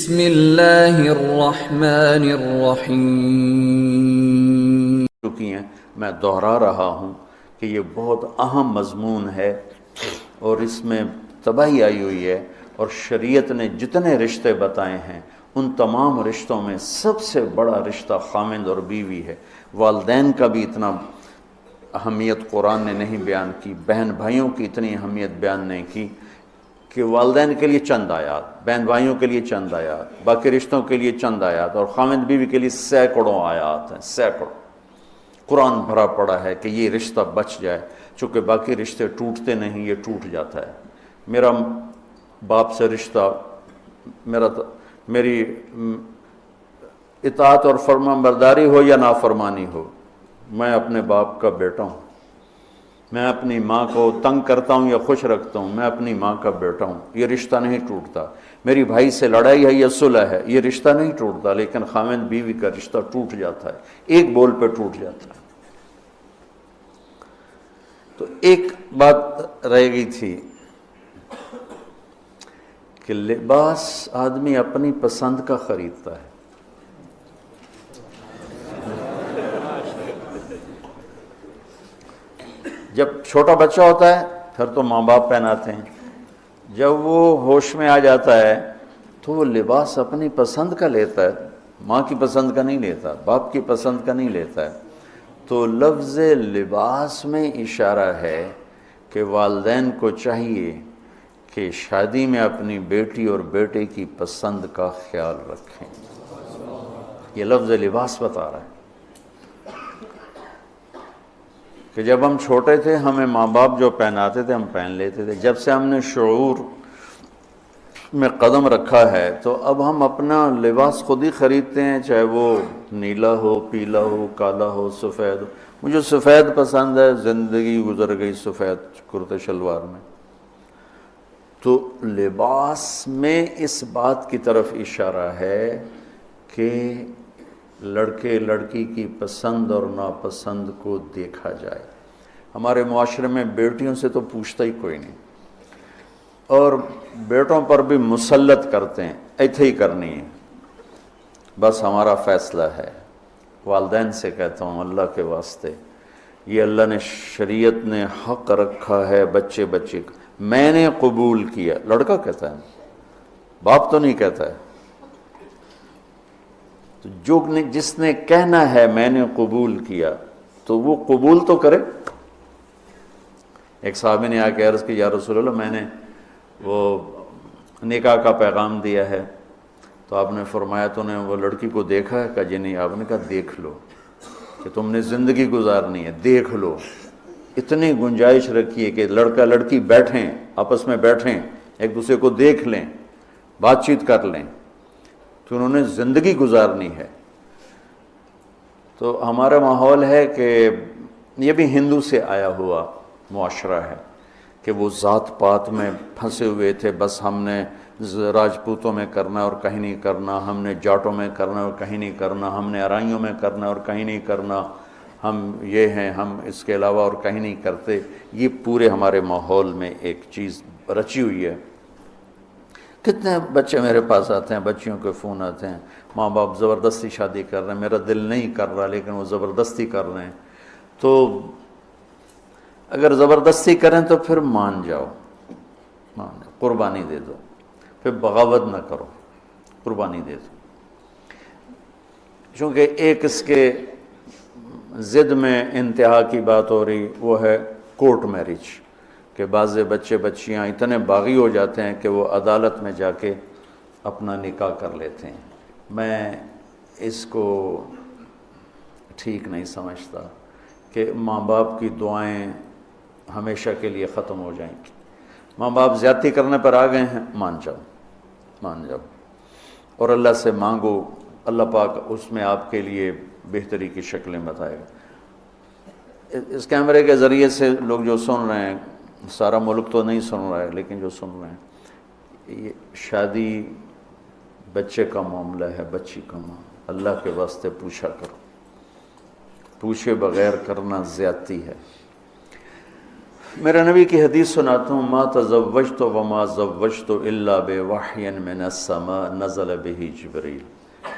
بسم اللہ الرحمن الرحیم. چکی ہیں میں دہرا رہا ہوں کہ یہ بہت اہم مضمون ہے اور اس میں تباہی آئی ہوئی ہے، اور شریعت نے جتنے رشتے بتائے ہیں ان تمام رشتوں میں سب سے بڑا رشتہ خامند اور بیوی ہے. والدین کا بھی اتنا اہمیت قرآن نے نہیں بیان کی، بہن بھائیوں کی اتنی اہمیت بیان نہیں کی کہ والدین کے لیے چند آیات، بہن بھائیوں کے لیے چند آیات، باقی رشتوں کے لیے چند آیات، اور خامند بیوی کے لیے سینکڑوں آیات ہیں. سینکڑوں قرآن بھرا پڑا ہے کہ یہ رشتہ بچ جائے، چونکہ باقی رشتے ٹوٹتے نہیں، یہ ٹوٹ جاتا ہے. میرا باپ سے رشتہ، میری اطاعت اور فرمان برداری ہو یا نافرمانی ہو، میں اپنے باپ کا بیٹا ہوں. میں اپنی ماں کو تنگ کرتا ہوں یا خوش رکھتا ہوں، میں اپنی ماں کا بیٹا ہوں، یہ رشتہ نہیں ٹوٹتا. میری بھائی سے لڑائی ہے یا صلح ہے، یہ رشتہ نہیں ٹوٹتا. لیکن خامند بیوی کا رشتہ ٹوٹ جاتا ہے، ایک بول پہ ٹوٹ جاتا ہے. تو ایک بات رہ گئی تھی کہ لباس آدمی اپنی پسند کا خریدتا ہے. جب چھوٹا بچہ ہوتا ہے پھر تو ماں باپ پہناتے ہیں، جب وہ ہوش میں آ جاتا ہے تو وہ لباس اپنی پسند کا لیتا ہے، ماں کی پسند کا نہیں لیتا، باپ کی پسند کا نہیں لیتا ہے. تو لفظ لباس میں اشارہ ہے کہ والدین کو چاہیے کہ شادی میں اپنی بیٹی اور بیٹے کی پسند کا خیال رکھیں. یہ لفظ لباس بتا رہا ہے کہ جب ہم چھوٹے تھے ہمیں ماں باپ جو پہناتے تھے ہم پہن لیتے تھے. جب سے ہم نے شعور میں قدم رکھا ہے تو اب ہم اپنا لباس خود ہی خریدتے ہیں، چاہے وہ نیلا ہو، پیلا ہو، کالا ہو، سفید ہو. مجھے سفید پسند ہے، زندگی گزر گئی سفید کرتے شلوار میں. تو لباس میں اس بات کی طرف اشارہ ہے کہ لڑکے لڑکی کی پسند اور ناپسند کو دیکھا جائے. ہمارے معاشرے میں بیٹیوں سے تو پوچھتا ہی کوئی نہیں، اور بیٹوں پر بھی مسلط کرتے ہیں، ایتھے ہی کرنی ہے، بس ہمارا فیصلہ ہے. والدین سے کہتا ہوں اللہ کے واسطے، یہ اللہ نے شریعت نے حق رکھا ہے بچے بچے کا. میں نے قبول کیا، لڑکا کہتا ہے، باپ تو نہیں کہتا ہے. تو جس نے کہنا ہے میں نے قبول کیا تو وہ قبول تو کرے. ایک صحابی نے آ کے عرض کی یا رسول اللہ میں نے وہ نکاح کا پیغام دیا ہے، تو آپ نے فرمایا تو نے وہ لڑکی کو دیکھا ہے؟ کہا جی نہیں. آپ نے کہا دیکھ لو کہ تم نے زندگی گزارنی ہے، دیکھ لو. اتنی گنجائش رکھی ہے کہ لڑکا لڑکی بیٹھیں، آپس میں بیٹھیں، ایک دوسرے کو دیکھ لیں، بات چیت کر لیں، تو انہوں نے زندگی گزارنی ہے. تو ہمارا ماحول ہے کہ یہ بھی ہندو سے آیا ہوا معاشرہ ہے کہ وہ ذات پات میں پھنسے ہوئے تھے. بس ہم نے راجپوتوں میں کرنا اور کہیں نہیں کرنا، ہم نے جاٹوں میں کرنا اور کہیں نہیں کرنا، ہم نے ارائیوں میں کرنا اور کہیں نہیں کرنا، ہم یہ ہیں، ہم اس کے علاوہ اور کہیں نہیں کرتے. یہ پورے ہمارے ماحول میں ایک چیز رچی ہوئی ہے. کتنے بچے میرے پاس آتے ہیں، بچیوں کے فون آتے ہیں، ماں باپ زبردستی شادی کر رہے ہیں، میرا دل نہیں کر رہا لیکن وہ زبردستی کر رہے ہیں. تو اگر زبردستی کریں تو پھر مان جاؤ، قربانی دے دو، پھر بغاوت نہ کرو، قربانی دے دو. چونکہ ایک اس کے ضد میں انتہا کی بات ہو رہی، وہ ہے کورٹ میرج، کہ بعض بچے بچیاں اتنے باغی ہو جاتے ہیں کہ وہ عدالت میں جا کے اپنا نکاح کر لیتے ہیں. میں اس کو ٹھیک نہیں سمجھتا کہ ماں باپ کی دعائیں ہمیشہ کے لیے ختم ہو جائیں گی. ماں باپ زیادتی کرنے پر آ گئے ہیں، مان جاؤ، مان جاؤ، اور اللہ سے مانگو. اللہ پاک اس میں آپ کے لیے بہتری کی شکلیں بتائے گا. اس کیمرے کے ذریعے سے لوگ جو سن رہے ہیں، سارا ملک تو نہیں سن رہا ہے لیکن جو سن رہے ہیں، یہ شادی بچے کا معاملہ ہے، بچی کا معاملہ. اللہ کے واسطے پوچھا کرو، پوچھے بغیر کرنا زیادتی ہے. میرے نبی کی حدیث سناتا ہوں، ما تزوجت وما زوجت الا بوحی من السماء نزل به جبریل،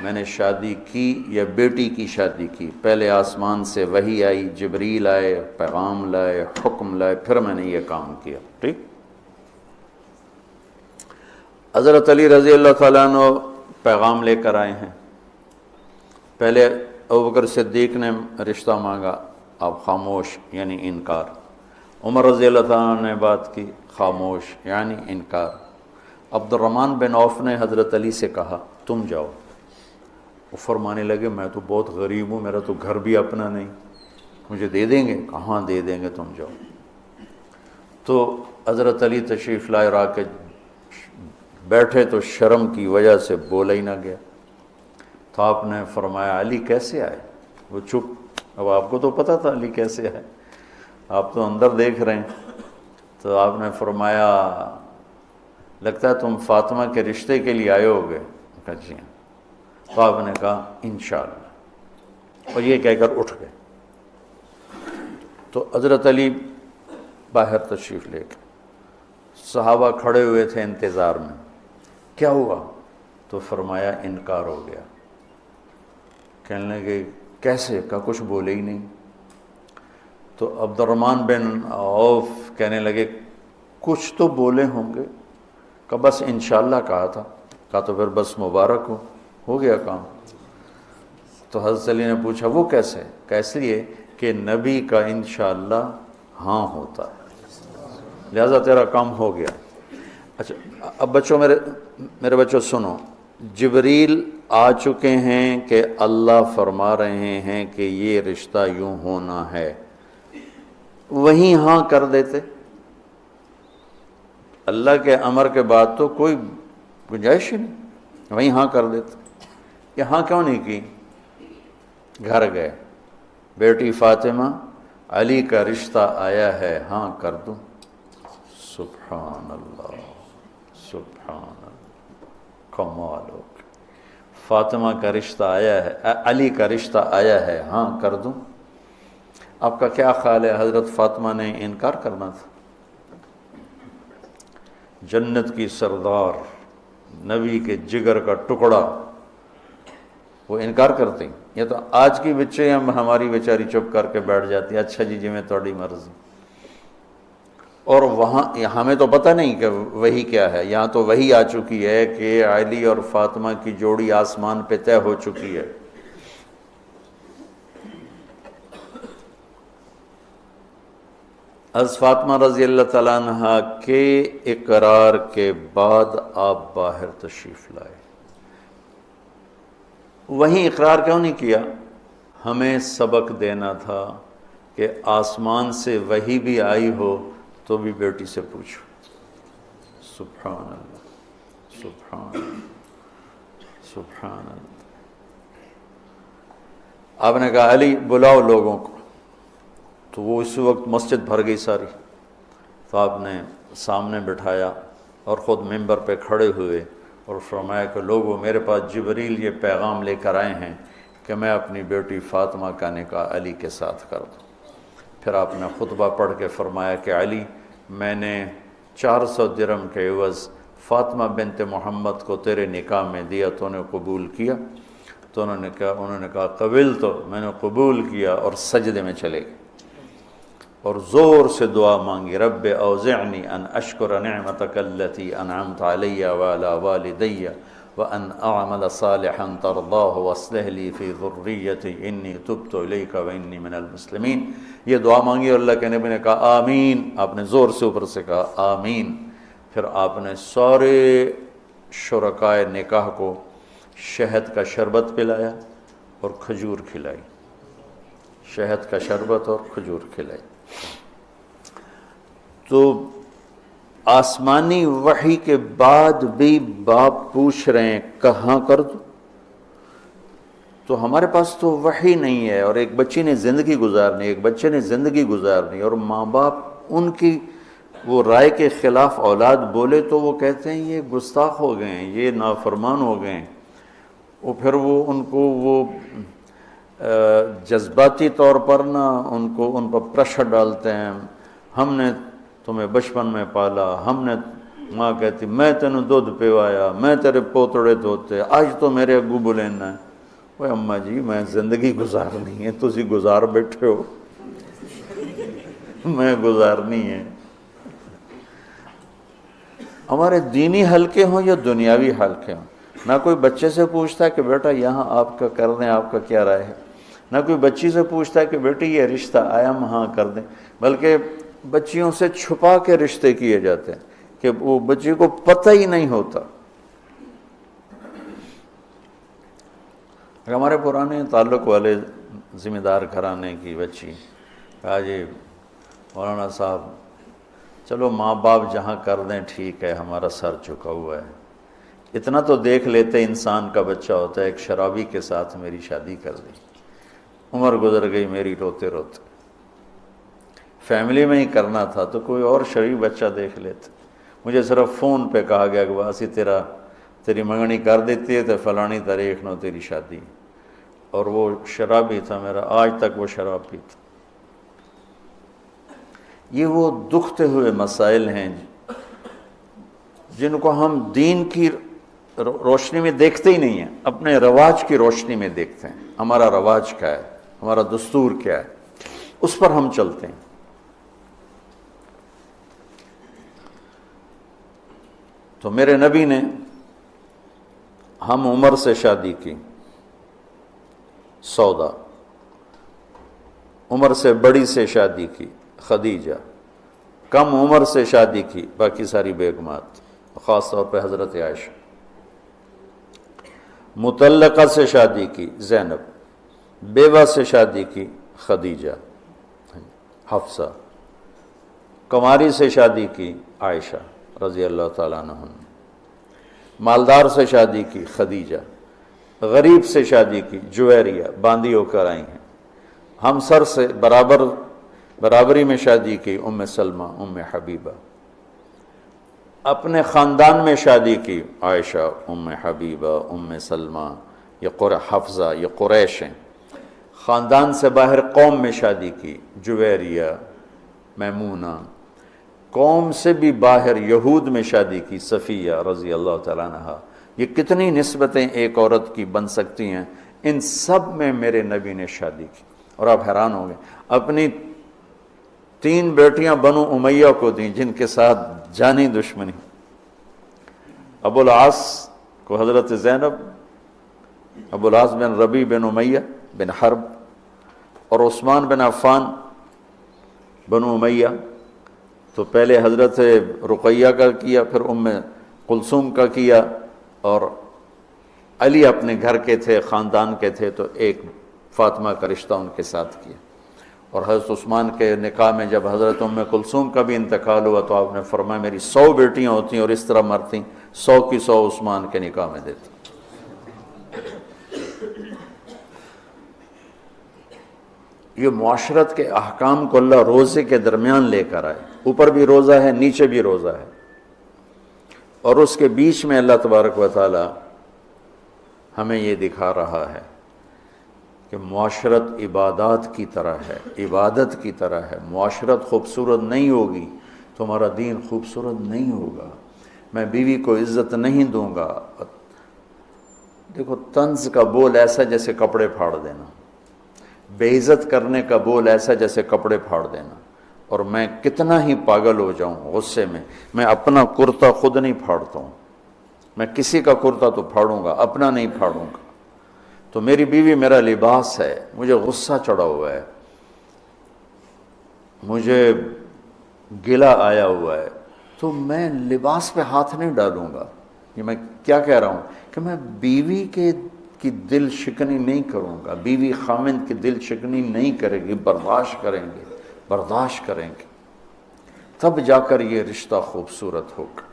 میں نے شادی کی یا بیٹی کی شادی کی، پہلے آسمان سے وحی آئی، جبریل آئے، پیغام لائے، حکم لائے، پھر میں نے یہ کام کیا۔ ٹھیک۔ حضرت علی رضی اللہ تعالیٰ عنہ پیغام لے کر آئے ہیں۔ پہلے ابوبکر صدیق نے رشتہ مانگا، آپ خاموش یعنی انکار۔ عمر رضی اللہ تعالیٰ عنہ نے بات کی، خاموش یعنی انکار۔ عبد الرحمن بن عوف نے حضرت علی سے کہا تم جاؤ۔ وہ فرمانے لگے میں تو بہت غریب ہوں، میرا تو گھر بھی اپنا نہیں، مجھے دے دیں گے؟ کہاں دے دیں گے، تم جاؤ۔ تو حضرت علی تشریف لائے، را کے بیٹھے تو شرم کی وجہ سے بولا ہی نہ گیا۔ تو آپ نے فرمایا علی کیسے آئے؟ وہ چپ۔ اب آپ کو تو پتہ تھا علی کیسے آئے، آپ تو اندر دیکھ رہے ہیں۔ تو آپ نے فرمایا لگتا ہے تم فاطمہ کے رشتے کے لیے آئے ہوگے؟ کہا جی ہاں۔ تو آپ نے کہا انشاءاللہ، اور یہ کہہ کر اٹھ گئے۔ تو حضرت علی باہر تشریف لے گئے، صحابہ کھڑے ہوئے تھے انتظار میں، کیا ہوا؟ تو فرمایا انکار ہو گیا۔ کہنے لگے کیسے؟ کہا کچھ بولے ہی نہیں۔ تو عبد الرحمن بن عوف کہنے لگے کچھ تو بولے ہوں گے؟ کہا بس انشاءاللہ کہا تھا۔ کہا تو پھر بس مبارک ہو گیا کام۔ تو حضرت علی نے پوچھا وہ کیسے؟ کہا اس لیے کہ نبی کا انشاءاللہ ہاں ہوتا ہے، لہذا تیرا کام ہو گیا۔ اچھا اب بچوں، میرے بچوں سنو، جبریل آ چکے ہیں کہ اللہ فرما رہے ہیں کہ یہ رشتہ یوں ہونا ہے، وہیں ہاں کر دیتے۔ اللہ کے امر کے بعد تو کوئی گنجائش ہی نہیں، وہیں ہاں کر دیتے۔ یہاں کیوں نہیں کی؟ گھر گئے، بیٹی فاطمہ علی کا رشتہ آیا ہے، ہاں کر دوں۔ سبحان اللہ، سبحان اللہ، کمال ہو گیا۔ فاطمہ کا رشتہ آیا ہے، علی کا رشتہ آیا ہے، ہاں کر دوں۔ آپ کا کیا خیال ہے حضرت فاطمہ نے انکار کرنا تھا؟ جنت کی سردار، نبی کے جگر کا ٹکڑا، وہ انکار کرتے؟ یہ تو آج کی بچے ہماری بیچاری چپ کر کے بیٹھ جاتی، اچھا جی جی میں تھوڑی مرضی۔ اور وہاں ہمیں تو پتہ نہیں کہ وہی کیا ہے، یہاں تو وہی آ چکی ہے کہ علی اور فاطمہ کی جوڑی آسمان پہ طے ہو چکی ہے۔ حضرت فاطمہ رضی اللہ تعالیٰ عنہ کے اقرار کے بعد آپ باہر تشریف لائے۔ وہیں اقرار کیوں نہیں کیا؟ ہمیں سبق دینا تھا کہ آسمان سے وحی بھی آئی ہو تو بھی بیٹی سے پوچھو۔ سبحان اللہ، سبحان اللہ، سبحان اللہ۔ آپ نے کہا علی بلاؤ لوگوں کو، تو وہ اس وقت مسجد بھر گئی ساری۔ تو آپ نے سامنے بٹھایا اور خود ممبر پہ کھڑے ہوئے اور فرمایا کہ لوگوں میرے پاس جبریل یہ پیغام لے کر آئے ہیں کہ میں اپنی بیٹی فاطمہ کا نکاح علی کے ساتھ کر دوں۔ پھر آپ نے خطبہ پڑھ کے فرمایا کہ علی میں نے 400 درہم کے عوض فاطمہ بنت محمد کو تیرے نکاح میں دیا، تو نے قبول کیا؟ تو انہوں نے کہا قبل، تو میں نے قبول کیا اور سجدے میں چلے گئے اور زور سے دعا مانگی، رب اوزعنی ان اشکر نعمتک التی انعمت علی وعلی والدی وان اعمل صالحا ترضاہ واصلح لی فی ذریتی انی تبت الیک وانی من المسلمین۔ یہ دعا مانگی اور اللہ کے نبی نے کہا آمین۔ آپ نے زور سے اوپر سے کہا آمین۔ پھر آپ نے سارے شرکائے نکاح کو شہد کا شربت پلایا اور کھجور کھلائی، شہد کا شربت اور کھجور کھلائی۔ تو آسمانی وحی کے بعد بھی باپ پوچھ رہے ہیں کہاں کر دوں؟ تو ہمارے پاس تو وحی نہیں ہے، اور ایک بچی نے زندگی گزارنی، ایک بچے نے زندگی گزارنی، اور ماں باپ ان کی وہ رائے کے خلاف اولاد بولے تو وہ کہتے ہیں یہ گستاخ ہو گئے ہیں، یہ نافرمان ہو گئے ہیں۔ وہ پھر وہ ان کو وہ جذباتی طور پر ان پر پریشر ڈالتے ہیں، ہم نے تمہیں بچپن میں پالا، ہم نے، ماں کہتی میں تینوں دودھ پیوایا، میں تیرے پوتڑے دھوتے، آج تو میرے اگو بلینا ہے۔ وہ اماں جی میں زندگی گزارنی ہے، تسی گزار بیٹھے ہو، میں گزارنی ہے۔ ہمارے دینی حلقے ہوں یا دنیاوی حلقے ہوں، نہ کوئی بچے سے پوچھتا ہے کہ بیٹا یہاں آپ کا کر دیں، آپ کا کیا رائے ہے، نہ کوئی بچی سے پوچھتا ہے کہ بیٹی یہ رشتہ آیا ہم ہاں کر دیں، بلکہ بچیوں سے چھپا کے رشتے کیے جاتے ہیں کہ وہ بچی کو پتہ ہی نہیں ہوتا۔ ہمارے پرانے تعلق والے ذمہ دار گھرانے کی بچی کہا جی مولانا صاحب چلو ماں باپ جہاں کر دیں ٹھیک ہے، ہمارا سر جھکا ہوا ہے، اتنا تو دیکھ لیتے انسان کا بچہ ہوتا ہے۔ ایک شرابی کے ساتھ میری شادی کر دی، عمر گزر گئی میری روتے روتے، فیملی میں ہی کرنا تھا تو کوئی اور شریف بچہ دیکھ لیتے۔ مجھے صرف فون پہ کہا گیا کہ باسی تیری منگنی کر دیتی ہے تو فلانی تاریخ نو تیری شادی، اور وہ شرابی تھا میرا، آج تک وہ شراب پیتا۔ یہ وہ دکھتے ہوئے مسائل ہیں جن کو ہم دین کی روشنی میں دیکھتے ہی نہیں ہیں، اپنے رواج کی روشنی میں دیکھتے ہیں۔ ہمارا رواج کیا ہے، ہمارا دستور کیا ہے، اس پر ہم چلتے ہیں۔ تو میرے نبی نے ہم عمر سے شادی کی، سودا، عمر سے بڑی سے شادی کی، خدیجہ، کم عمر سے شادی کی باقی ساری بیگمات، خاص طور پہ حضرت عائشہ، مطلقہ سے شادی کی زینب، بیوہ سے شادی کی خدیجہ، حفصہ، کماری سے شادی کی عائشہ رضی اللہ تعالیٰ عنہ، مالدار سے شادی کی خدیجہ، غریب سے شادی کی جویریہ، باندی ہو کر آئی ہیں، ہمسر سے برابری میں شادی کی ام سلمہ، ام حبیبہ، اپنے خاندان میں شادی کی عائشہ، ام حبیبہ، ام سلمہ، یہ حفصہ، یہ قریش ہیں۔ خاندان سے باہر قوم میں شادی کی جویریہ، میمونہ، قوم سے بھی باہر یہود میں شادی کی صفیہ رضی اللہ تعالیٰ عنہ۔ یہ کتنی نسبتیں ایک عورت کی بن سکتی ہیں، ان سب میں میرے نبی نے شادی کی۔ اور آپ حیران ہوں گے، اپنی 3 بیٹیاں بنو امیہ کو دیں جن کے ساتھ جانی دشمنی، ابو العاص کو حضرت زینب، ابو العاص بن ربیع بن امیہ بن حرب، اور عثمان بن عفان بنو امیہ، تو پہلے حضرت رقیہ کا کیا، پھر ام کلثوم کا کیا، اور علی اپنے گھر کے تھے، خاندان کے تھے، تو ایک فاطمہ کا رشتہ ان کے ساتھ کیا۔ اور حضرت عثمان کے نکاح میں جب حضرت ام کلثوم کا بھی انتقال ہوا تو آپ نے فرمایا میری 100 بیٹیاں ہوتی اور اس طرح مرتی، 100 کی 100 عثمان کے نکاح میں دیتی۔ یہ معاشرت کے احکام کو اللہ روزے کے درمیان لے کر آئے، اوپر بھی روزہ ہے، نیچے بھی روزہ ہے، اور اس کے بیچ میں اللہ تبارک و تعالی ہمیں یہ دکھا رہا ہے کہ معاشرت عبادات کی طرح ہے، عبادت کی طرح ہے۔ معاشرت خوبصورت نہیں ہوگی تو ہمارا دین خوبصورت نہیں ہوگا۔ میں بیوی کو عزت نہیں دوں گا، دیکھو طنز کا بول ایسا جیسے کپڑے پھاڑ دینا، بے عزت کرنے کا بول ایسا جیسے کپڑے پھاڑ دینا۔ اور میں کتنا ہی پاگل ہو جاؤں غصے میں اپنا کرتا خود نہیں پھاڑتا ہوں، میں کسی کا کرتا تو پھاڑوں گا، اپنا نہیں پھاڑوں گا۔ تو میری بیوی میرا لباس ہے، مجھے غصہ چڑھا ہوا ہے، مجھے گلہ آیا ہوا ہے، تو میں لباس پہ ہاتھ نہیں ڈالوں گا۔ یہ میں کیا کہہ رہا ہوں کہ میں بیوی کی دل شکنی نہیں کروں گا، بیوی خاوند کی دل شکنی نہیں کرے گی، برداشت کریں گے، تب جا کر یہ رشتہ خوبصورت ہوگا۔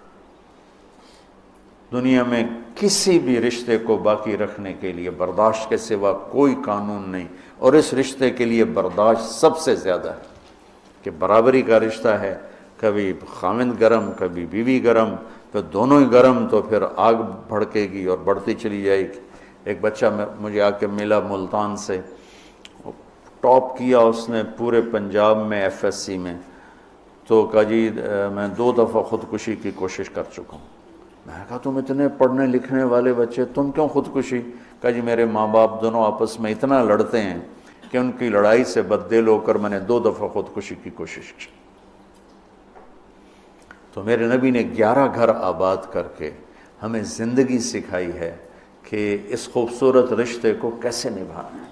دنیا میں کسی بھی رشتے کو باقی رکھنے کے لیے برداشت کے سوا کوئی قانون نہیں، اور اس رشتے کے لیے برداشت سب سے زیادہ ہے کہ برابری کا رشتہ ہے، کبھی خاوند گرم کبھی بیوی گرم، تو دونوں ہی گرم تو پھر آگ بھڑکے گی اور بڑھتی چلی جائے گی۔ ایک بچہ مجھے آ کے ملا ملتان سے، ٹاپ کیا اس نے پورے پنجاب میں ایف ایس سی میں، تو کہا جی میں 2 دفعہ خودکشی کی کوشش کر چکا ہوں۔ میں نے کہا تم اتنے پڑھنے لکھنے والے بچے، تم کیوں خودکشی؟ کہا جی میرے ماں باپ دونوں آپس میں اتنا لڑتے ہیں کہ ان کی لڑائی سے بددل ہو کر میں نے 2 دفعہ خودکشی کی کوشش کی۔ تو میرے نبی نے 11 گھر آباد کر کے ہمیں زندگی سکھائی ہے کہ اس خوبصورت رشتے کو کیسے نبھانا ہے۔